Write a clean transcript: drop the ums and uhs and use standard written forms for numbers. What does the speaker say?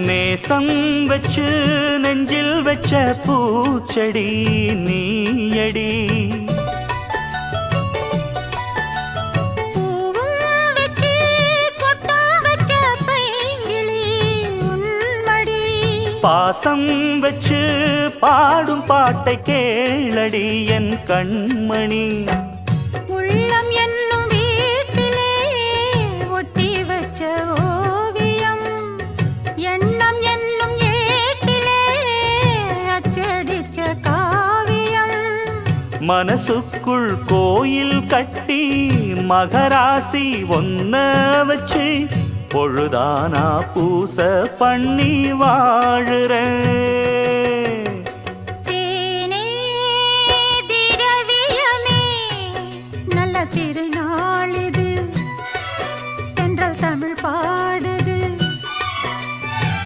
நேசம் வச்சு நெஞ்சில் வச்ச பூச்செடி நீயடி. பாசம் வச்சு பாடும் பாட்டை கேளடி என் கண்மணி. உள்ளம் என்னும் வீட்டிலே ஒட்டி வச்ச ஓவியம், எண்ணம் என்னும் ஏட்டிலே அச்சடிச்ச காவியம். மனசுக்குள் கோயில் கட்டி மகராசி ஒன்ன வச்சு பொழுதானா பூச பண்ணி வாழுறேன்.